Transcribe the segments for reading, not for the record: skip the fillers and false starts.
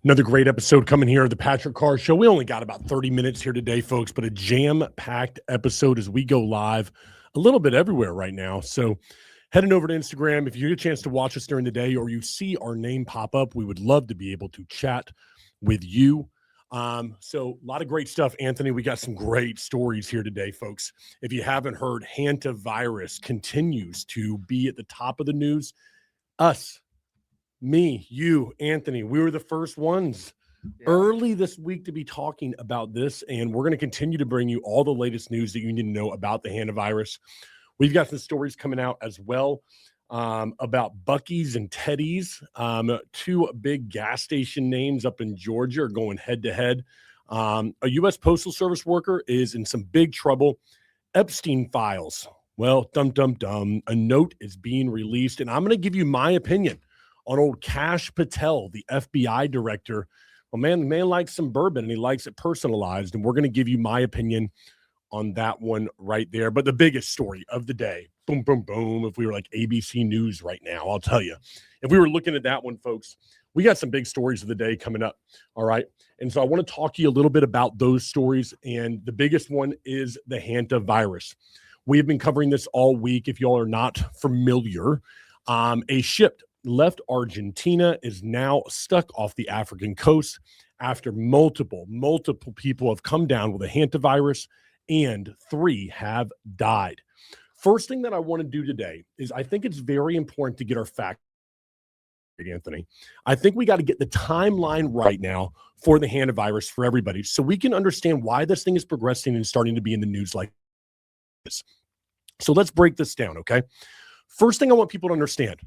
Another great episode coming here of the Patrick Carr Show. We only got about 30 minutes here today, folks, but a jam-packed episode as we go live a little bit everywhere right now. So heading over to Instagram, if you get a chance to watch us during the day or you see our name pop up, we would love to be able to chat with you. So a lot of great stuff, Anthony. We got some great stories here today, folks. If you haven't heard, Hantavirus continues to be at the top of the news. Me, you, Anthony, we were the first ones early this week to be talking about this, and we're going to continue to bring you all the latest news that you need to know about the Hantavirus. We've got some stories coming out as well about Buc-ee's and Teddy's. Two big gas station names up in Georgia are going head-to-head. A U.S. Postal Service worker is in some big trouble. Epstein files. Well, dum-dum-dum. A note is being released, and I'm going to give you my opinion on old Kash Patel, the FBI director. Well, man, the man likes some bourbon, and he likes it personalized, and we're going to give you my opinion on that one right there. But the biggest story of the day, boom, boom, boom, if we were like ABC News right now, I'll tell you. If we were looking at that one, folks, we got some big stories of the day coming up, all right? And so I want to talk to you a little bit about those stories, and the biggest one is the Hantavirus. We have been covering this all week. If y'all are not familiar, a ship left Argentina, is now stuck off the African coast after multiple people have come down with a Hantavirus, and 3 have died. First thing that I want to do today is I think it's very important to get our facts, Anthony. I think we got to get the timeline right now for the Hantavirus for everybody so we can understand why this thing is progressing and starting to be in the news like this. So let's break this down, okay? First thing I want people to understand,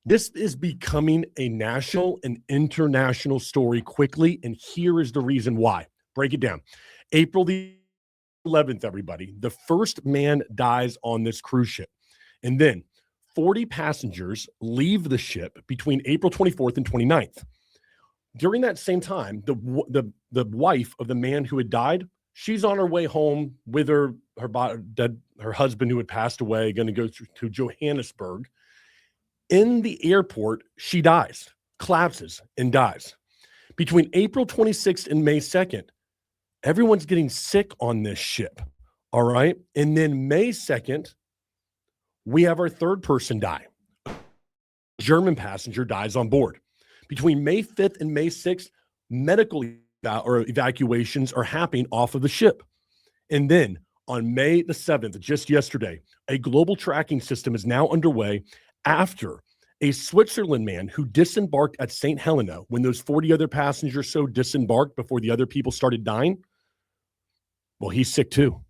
this is becoming a national and international story quickly, and here is the reason why. Break it down. April the 11th, everybody, the first man dies on this cruise ship. And then 40 passengers leave the ship between April 24th and 29th. During that same time, the wife of the man who had died, she's on her way home with her husband who had passed away, going to go to Johannesburg. In the airport, she dies, collapses, and dies. Between April 26th and May 2nd, everyone's getting sick on this ship, all right? And then May 2nd, we have our third person die. A German passenger dies on board. Between May 5th and May 6th, medical evacuations are happening off of the ship. And then on May the 7th, just yesterday, a global tracking system is now underway after a Switzerland man who disembarked at St. Helena when those 40 other passengers so disembarked before the other people started dying. Well, he's sick too.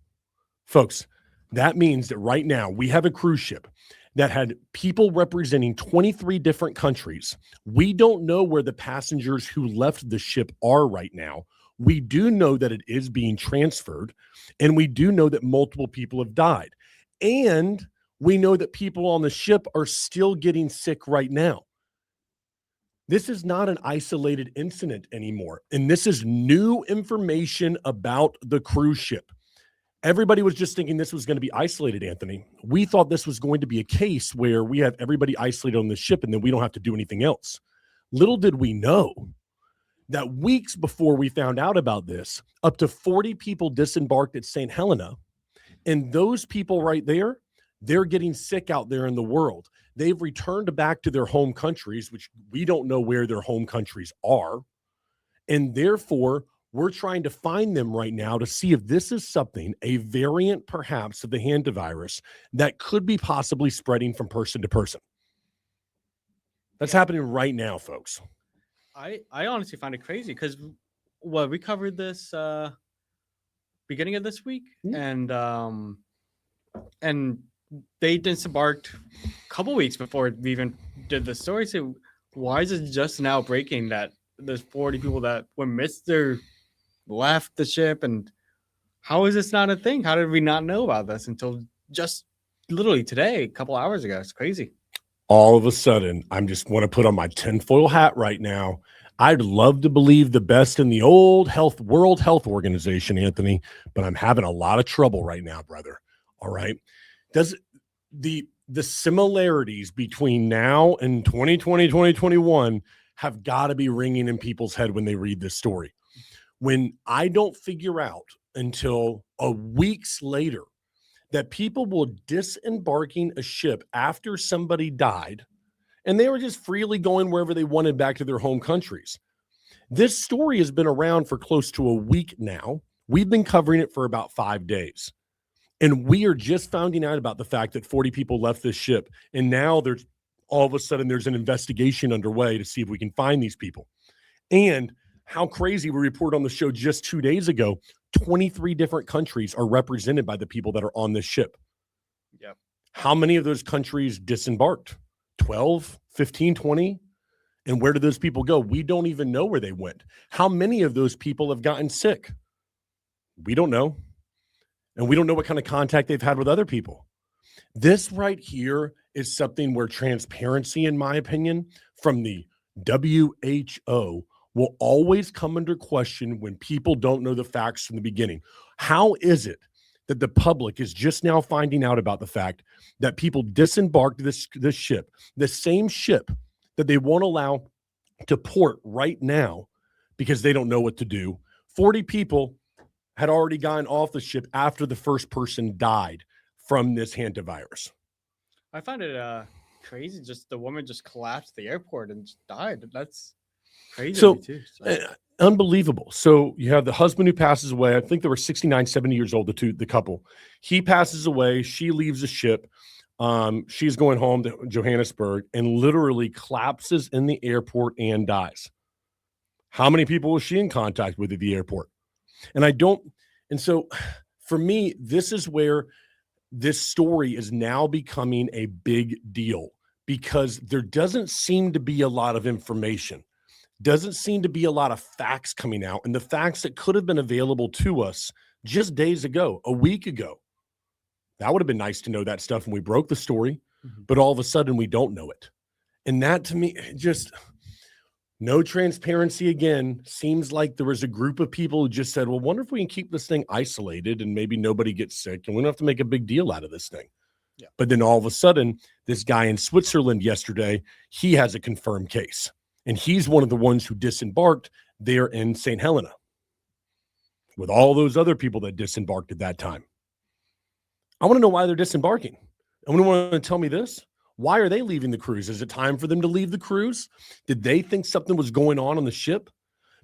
Folks, that means that right now we have a cruise ship that had people representing 23 different countries. We don't know where the passengers who left the ship are right now. We do know that it is being transferred, and we do know that multiple people have died. And we know that people on the ship are still getting sick right now. This is not an isolated incident anymore. And this is new information about the cruise ship. Everybody was just thinking this was going to be isolated, Anthony. We thought this was going to be a case where we have everybody isolated on the ship and then we don't have to do anything else. Little did we know that weeks before we found out about this, up to 40 people disembarked at St. Helena. And those people right there, they're getting sick out there in the world. They've returned back to their home countries, which we don't know where their home countries are. And therefore, we're trying to find them right now to see if this is something, a variant perhaps of the Hantavirus that could be possibly spreading from person to person. That's happening right now, folks. I honestly find it crazy because we covered this beginning of this week, and they disembarked a couple weeks before we even did the story. So why is it just now breaking that there's 40 people that when Mr. left the ship? And how is this not a thing? How did we not know about this until just literally today, a couple hours ago? It's crazy. All of a sudden, I'm just want to put on my tinfoil hat right now. I'd love to believe the best in the old World Health Organization, Anthony, but I'm having a lot of trouble right now, brother. All right. Does the similarities between now and 2020, 2021 have got to be ringing in people's head when they read this story. When I don't figure out until weeks later that people were disembarking a ship after somebody died, and they were just freely going wherever they wanted back to their home countries. This story has been around for close to a week now. We've been covering it for about 5 days. And we are just finding out about the fact that 40 people left this ship. And now there's all of a sudden there's an investigation underway to see if we can find these people. And how crazy, we reported on the show just 2 days ago, 23 different countries are represented by the people that are on this ship. Yep. How many of those countries disembarked? 12, 15, 20? And where did those people go? We don't even know where they went. How many of those people have gotten sick? We don't know. And we don't know what kind of contact they've had with other people. This right here is something where transparency, in my opinion, from the WHO will always come under question when people don't know the facts from the beginning. How is it that the public is just now finding out about the fact that people disembarked this ship, the same ship that they won't allow to port right now because they don't know what to do? 40 people had already gotten off the ship after the first person died from this hantavirus. I find it crazy. Just the woman just collapsed at the airport and just died. That's crazy. So, too. Unbelievable. So you have the husband who passes away. I think they were 69, 70 years old, the couple. He passes away. She leaves the ship. She's going home to Johannesburg and literally collapses in the airport and dies. How many people was she in contact with at the airport? And so for me, this is where this story is now becoming a big deal because there doesn't seem to be a lot of information, doesn't seem to be a lot of facts coming out, and the facts that could have been available to us just days ago, a week ago. That would have been nice to know that stuff when we broke the story, but all of a sudden we don't know it. And that to me, just no transparency again. Seems like there was a group of people who just said, well, wonder if we can keep this thing isolated and maybe nobody gets sick and we don't have to make a big deal out of this thing. Yeah. But then all of a sudden, this guy in Switzerland yesterday, he has a confirmed case. And he's one of the ones who disembarked there in St. Helena with all those other people that disembarked at that time. I want to know why they're disembarking. Anyone want to tell me this? Why are they leaving the cruise? Is it time for them to leave the cruise? Did they think something was going on the ship?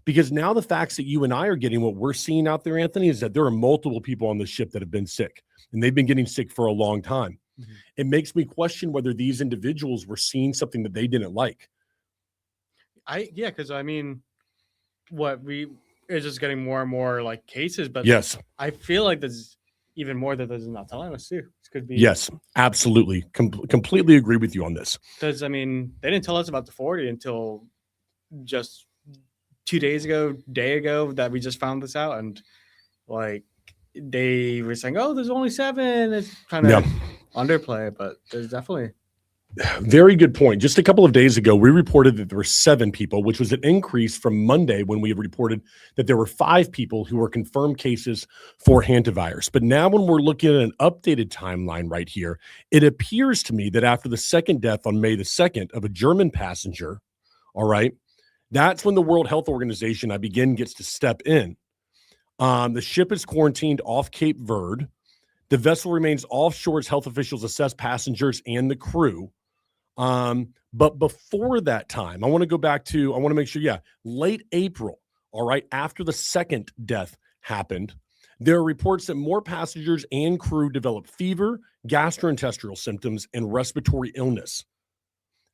Because now the facts that you and I are getting, what we're seeing out there, Anthony, is that there are multiple people on the ship that have been sick, and they've been getting sick for a long time. Mm-hmm. It makes me question whether these individuals were seeing something that they didn't like. Because I mean, it's just getting more and more like cases, but yes, I feel like there's even more that they're not telling us too. Could be. Yes, absolutely. Completely agree with you on this. Because, I mean, they didn't tell us about the 40 until just 2 days ago, day ago, that we just found this out. And, like, they were saying, oh, there's only 7. It's kind of underplay, but there's definitely. Very good point. Just a couple of days ago, we reported that there were 7 people, which was an increase from Monday when we reported that there were 5 people who were confirmed cases for hantavirus. But now when we're looking at an updated timeline right here, it appears to me that after the second death on May the 2nd of a German passenger, all right, that's when the World Health Organization, gets to step in. The ship is quarantined off Cape Verde. The vessel remains offshore as health officials assess passengers and the crew. But before that time, I want to make sure, late April, all right, after the second death happened, there are reports that more passengers and crew developed fever, gastrointestinal symptoms, and respiratory illness.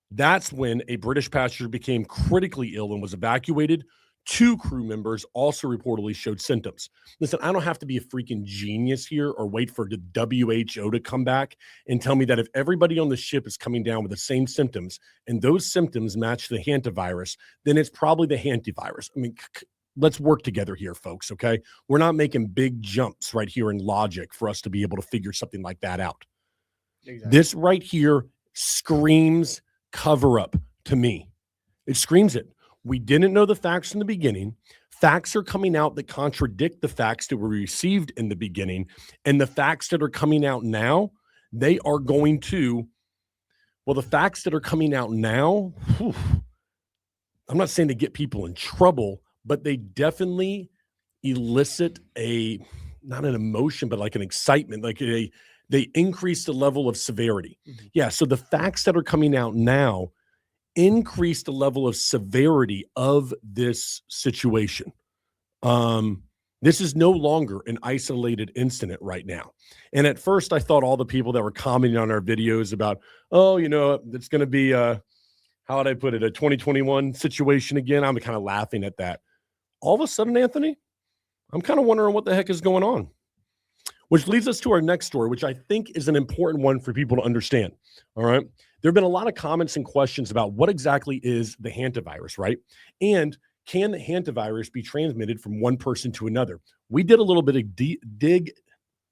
That's when a British passenger became critically ill and was evacuated. 2 crew members also reportedly showed symptoms. Listen, I don't have to be a freaking genius here or wait for the WHO to come back and tell me that if everybody on the ship is coming down with the same symptoms and those symptoms match the hantavirus, then it's probably the hantavirus. I mean, let's work together here, folks, okay? We're not making big jumps right here in logic for us to be able to figure something like that out. Exactly. This right here screams cover up to me. It screams it. We didn't know the facts in the beginning. Facts are coming out that contradict the facts that were received in the beginning. And the facts that are coming out now, the facts that are coming out now, I'm not saying to get people in trouble, but they definitely elicit not an emotion, but like an excitement, they increase the level of severity. Yeah. So the facts that are coming out now increase the level of severity of this situation. This is no longer an isolated incident right now. And at first I thought all the people that were commenting on our videos about, oh, it's going to be how would I put it, a 2021 situation again. I'm kind of laughing at that. All of a sudden, Anthony, I'm kind of wondering what the heck is going on. Which leads us to our next story, which I think is an important one for people to understand. All right. There have been a lot of comments and questions about what exactly is the Hantavirus, right? And can the Hantavirus be transmitted from one person to another? We did a little bit of What did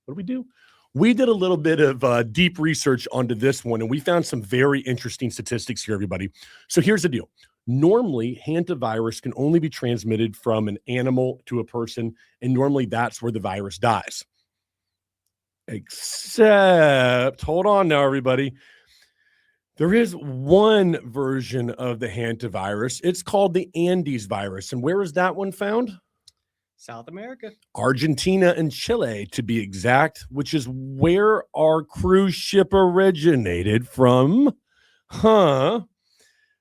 we do? We did a little bit of deep research onto this one, and we found some very interesting statistics here, everybody. So here's the deal. Normally, hantavirus can only be transmitted from an animal to a person, and normally that's where the virus dies. Except, hold on now, everybody. There is one version of the hantavirus. It's called the Andes virus. And where is that one found? South America. Argentina and Chile, to be exact, which is where our cruise ship originated from.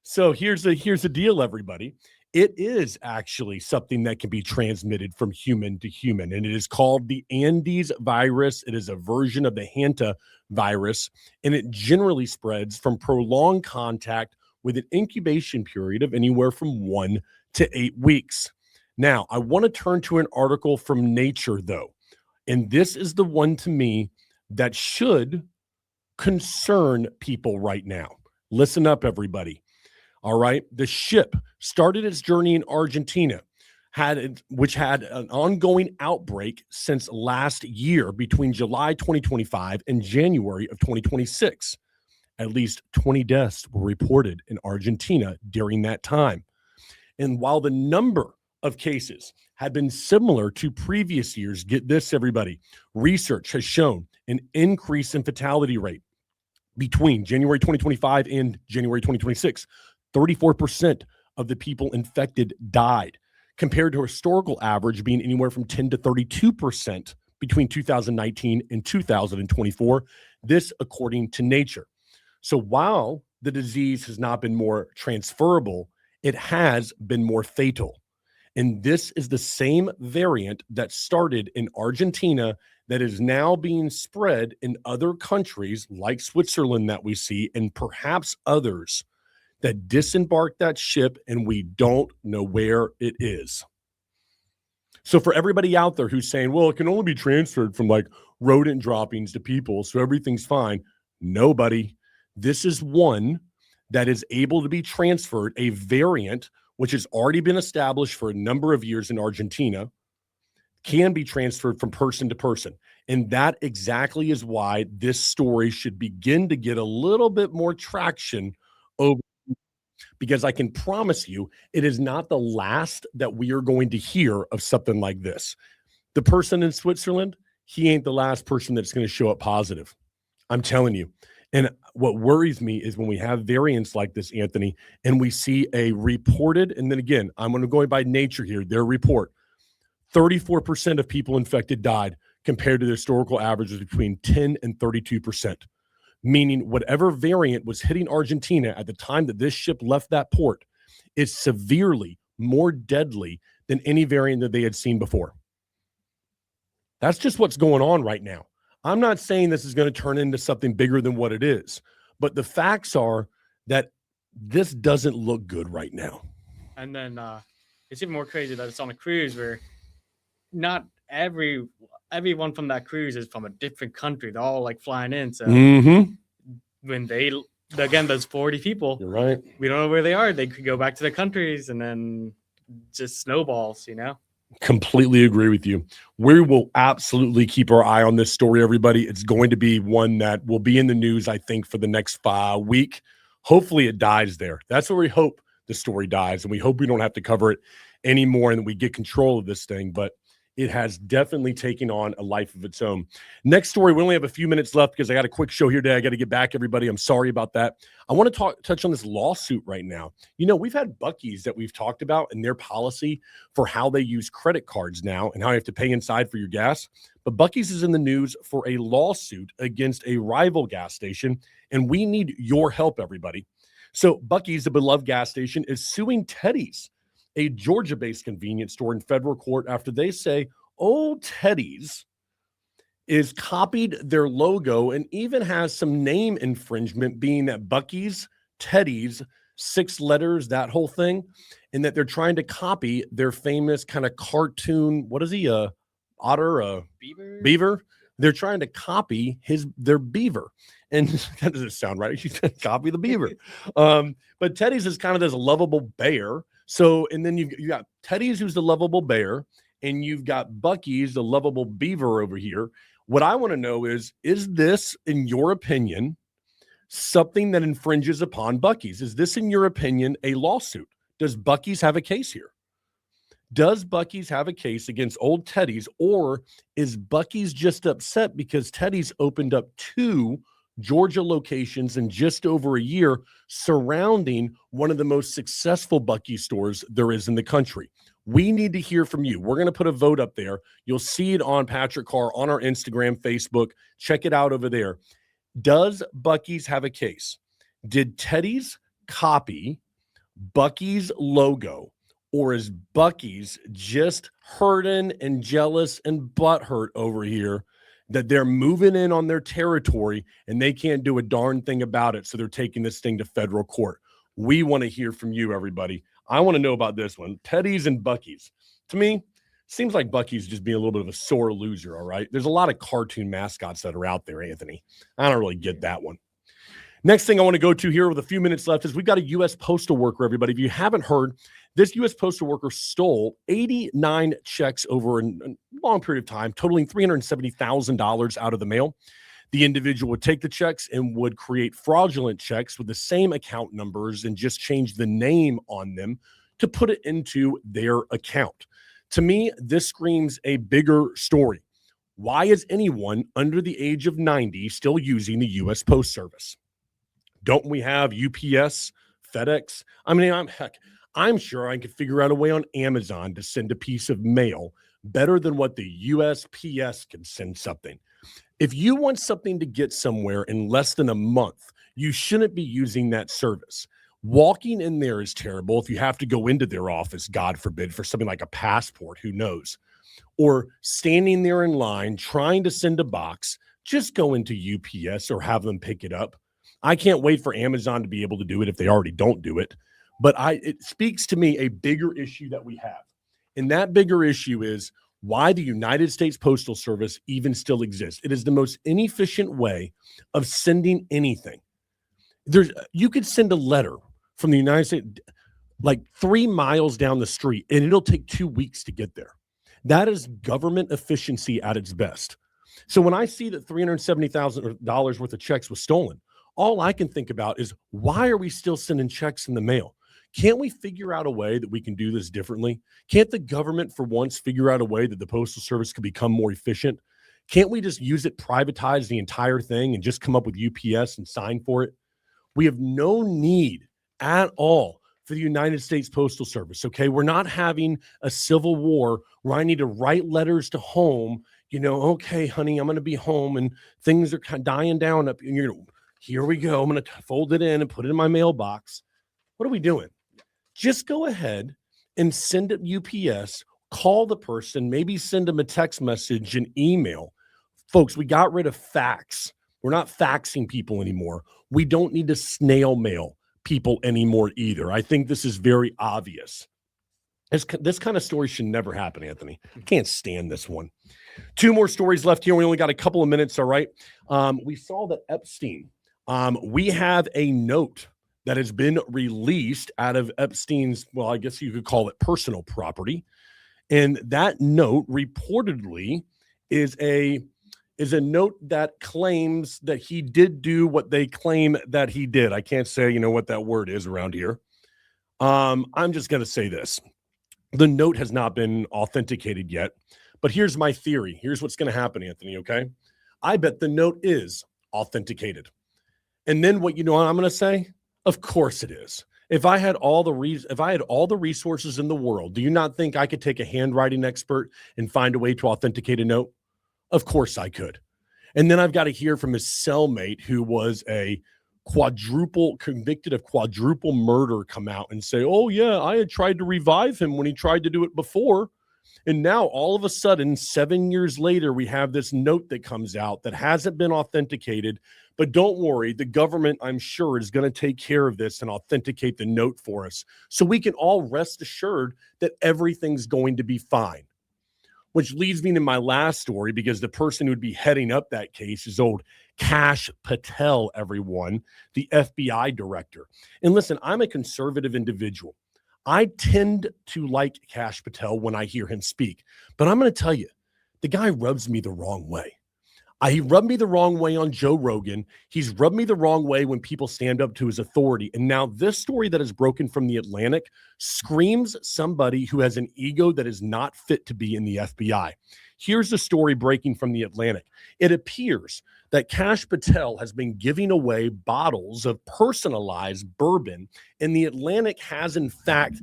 So here's the deal, everybody. It is actually something that can be transmitted from human to human, and it is called the Andes virus. It is a version of the hantavirus, and it generally spreads from prolonged contact with an incubation period of anywhere from 1 to 8 weeks. Now, I want to turn to an article from Nature, though, and this is the one to me that should concern people right now. Listen up, everybody. All right. The ship started its journey in Argentina, which had an ongoing outbreak since last year between July 2025 and January of 2026. At least 20 deaths were reported in Argentina during that time. And while the number of cases had been similar to previous years, get this, everybody, research has shown an increase in fatality rate between January 2025 and January 2026. 34% of the people infected died, compared to a historical average being anywhere from 10 to 32% between 2019 and 2024. This according to Nature. So while the disease has not been more transferable, it has been more fatal. And this is the same variant that started in Argentina that is now being spread in other countries like Switzerland that we see, and perhaps others that disembarked that ship, and we don't know where it is. So for everybody out there who's saying, well, it can only be transferred from like rodent droppings to people, so everything's fine. Nobody. This is one that is able to be transferred, a variant which has already been established for a number of years in Argentina, can be transferred from person to person. And that exactly is why this story should begin to get a little bit more traction over, because I can promise you it is not the last that we are going to hear of something like this. The person in Switzerland, he ain't the last person that's going to show up positive. I'm telling you. And what worries me is when we have variants like this, Anthony, and we see a reported, and then again, I'm going to go by Nature here, their report, 34% of people infected died compared to the historical averages between 10 and 32%. Meaning whatever variant was hitting Argentina at the time that this ship left that port is severely more deadly than any variant that they had seen before. That's just what's going on right now. I'm not saying this is going to turn into something bigger than what it is, but the facts are that this doesn't look good right now. And then it's even more crazy that it's on a cruise where not everyone from that cruise is from a different country. They're all like flying in. So when again, those 40 people, you're right, we don't know where they are. They could go back to their countries and then just snowballs, you know? Completely agree with you. We will absolutely keep our eye on this story, everybody. It's going to be one that will be in the news, I think, for the next week. Hopefully it dies there. That's where we hope the story dies, and we hope we don't have to cover it anymore and we get control of this thing. But it has definitely taken on a life of its own. Next story, we only have a few minutes left because I got a quick show here today. I got to get back, everybody. I'm sorry about that. I want to touch on this lawsuit right now. You know, we've had Buc-ee's that we've talked about and their policy for how they use credit cards now and how you have to pay inside for your gas. But Buc-ee's is in the news for a lawsuit against a rival gas station, and we need your help, everybody. So Buc-ee's, the beloved gas station, is suing Teddy's, a Georgia-based convenience store, in federal court after they say Old Teddy's is copied their logo and even has some name infringement, being that Buc-ee's, Teddy's, 6 letters, that whole thing, and that they're trying to copy their famous kind of cartoon. What is he? Otter? Beaver? They're trying to copy their beaver. And that doesn't sound right. You should copy the beaver. But Teddy's is kind of this lovable bear. So, and then you got Teddy's, who's the lovable bear, and you've got Buc-ee's, the lovable beaver over here. What I want to know is this, in your opinion, something that infringes upon Buc-ee's? Is this, in your opinion, a lawsuit? Does Buc-ee's have a case here? Does Buc-ee's have a case against Old Teddy's, or is Buc-ee's just upset because Teddy's opened up 2 Georgia locations in just over a year, surrounding one of the most successful Buc-ee's stores there is in the country? We need to hear from you. We're going to put a vote up there. You'll see it on Patrick Carr on our Instagram, Facebook. Check it out over there. Does Buc-ee's have a case? Did Teddy's copy Buc-ee's logo, or is Buc-ee's just hurting and jealous and butthurt over here that they're moving in on their territory and they can't do a darn thing about it, so they're taking this thing to federal court? We want to hear from you, everybody. I want to know about this one. Teddy's and Buc-ee's. To me, seems like Buc-ee's just being a little bit of a sore loser, all right? There's a lot of cartoon mascots that are out there, Anthony. I don't really get that one. Next thing I want to go to here with a few minutes left is we've got a U.S. postal worker, everybody. If you haven't heard, this U.S. postal worker stole 89 checks over a long period of time, totaling $370,000 out of the mail. The individual would take the checks and would create fraudulent checks with the same account numbers and just change the name on them to put it into their account. To me, this screams a bigger story. Why is anyone under the age of 90 still using the U.S. Post Service? Don't we have UPS, FedEx? I mean, I'm sure I could figure out a way on Amazon to send a piece of mail better than what the USPS can send something. If you want something to get somewhere in less than a month, you shouldn't be using that service. Walking in there is terrible. If you have to go into their office, God forbid, for something like a passport, who knows? Or standing there in line trying to send a box, just go into UPS or have them pick it up. I can't wait for Amazon to be able to do it if they already don't do it. But it speaks to me a bigger issue that we have. And that bigger issue is why the United States Postal Service even still exists. It is the most inefficient way of sending anything. You could send a letter from the United States like 3 miles down the street, and it'll take 2 weeks to get there. That is government efficiency at its best. So when I see that $370,000 worth of checks was stolen, all I can think about is, why are we still sending checks in the mail? Can't we figure out a way that we can do this differently? Can't the government for once figure out a way that the Postal Service could become more efficient? Can't we just use it, privatize the entire thing, and just come up with UPS and sign for it? We have no need at all for the United States Postal Service, okay? We're not having a civil war where I need to write letters to home, okay, honey, I'm going to be home and things are kind of dying down up, and here we go. I'm going to fold it in and put it in my mailbox. What are we doing? Just go ahead and send it UPS, call the person, maybe send them a text message, an email. Folks, we got rid of fax. We're not faxing people anymore. We don't need to snail mail people anymore either. I think this is very obvious. This kind of story should never happen, Anthony. I can't stand this one. 2 more stories left here. We only got a couple of minutes, all right? We saw that Epstein. We have a note that has been released out of Epstein's, well, I guess you could call it personal property. And that note reportedly is a note that claims that he did do what they claim that he did. I can't say, what that word is around here. I'm just going to say this. The note has not been authenticated yet, But here's my theory. Here's what's going to happen, Anthony, okay? I bet the note is authenticated. And then what I'm going to say? Of course it is. If I had all the resources in the world, do you not think I could take a handwriting expert and find a way to authenticate a note? Of course I could. And then I've got to hear from his cellmate, who was convicted of quadruple murder, come out and say, oh yeah, I had tried to revive him when he tried to do it before. And now all of a sudden, 7 years later, we have this note that comes out that hasn't been authenticated. But don't worry, the government, I'm sure, is going to take care of this and authenticate the note for us, so we can all rest assured that everything's going to be fine. Which leads me to my last story, because the person who would be heading up that case is old Kash Patel, everyone, the FBI director. And listen, I'm a conservative individual. I tend to like Kash Patel when I hear him speak, but I'm going to tell you, the guy rubs me the wrong way. He rubbed me the wrong way on Joe Rogan. He's rubbed me the wrong way when people stand up to his authority. And now this story that is broken from the Atlantic screams somebody who has an ego that is not fit to be in the FBI. Here's the story breaking from the Atlantic. It appears that Kash Patel has been giving away bottles of personalized bourbon, and the Atlantic has, in fact,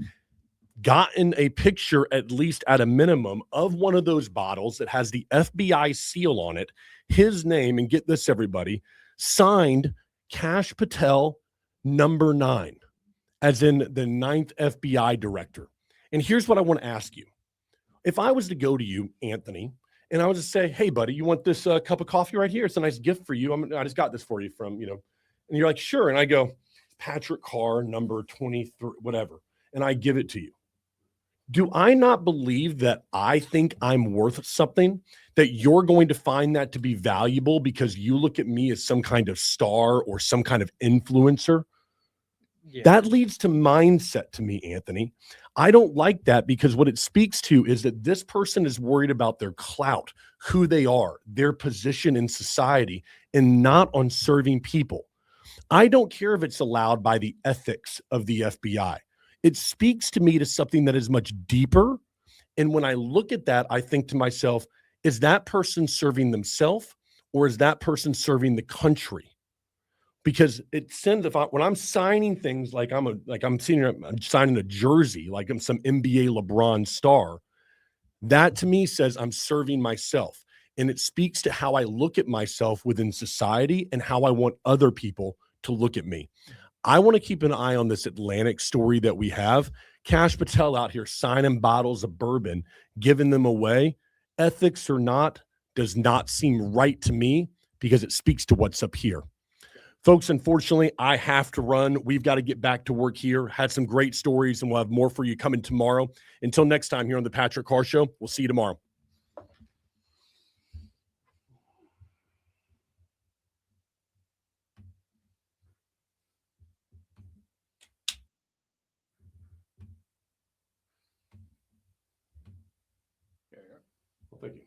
gotten a picture, at least at a minimum, of one of those bottles that has the FBI seal on it, his name, and get this, everybody, signed Kash Patel number 9, as in the 9th FBI director. And here's what I want to ask you. If I was to go to you, Anthony, and I was to say, hey, buddy, you want this cup of coffee right here? It's a nice gift for you. I just got this for you from, and you're like, sure. And I go, Patrick Carr, number 23, whatever. And I give it to you. Do I not believe that I think I'm worth something, that you're going to find that to be valuable because you look at me as some kind of star or some kind of influencer? Yeah. That leads to mindset to me, Anthony. I don't like that, because what it speaks to is that this person is worried about their clout, who they are, their position in society, and not on serving people. I don't care if it's allowed by the ethics of the FBI. It speaks to me to something that is much deeper. And when I look at that, I think to myself, is that person serving themselves, or is that person serving the country? Because it sends, when I'm signing things like I'm signing a jersey, like I'm some NBA LeBron star, that to me says I'm serving myself. And it speaks to how I look at myself within society and how I want other people to look at me. I want to keep an eye on this Atlantic story that we have. Kash Patel out here signing bottles of bourbon, giving them away. Ethics or not, does not seem right to me, because it speaks to what's up here. Folks, unfortunately, I have to run. We've got to get back to work here. Had some great stories, and we'll have more for you coming tomorrow. Until next time here on the Patrick Carr Show, we'll see you tomorrow. Well, thank you.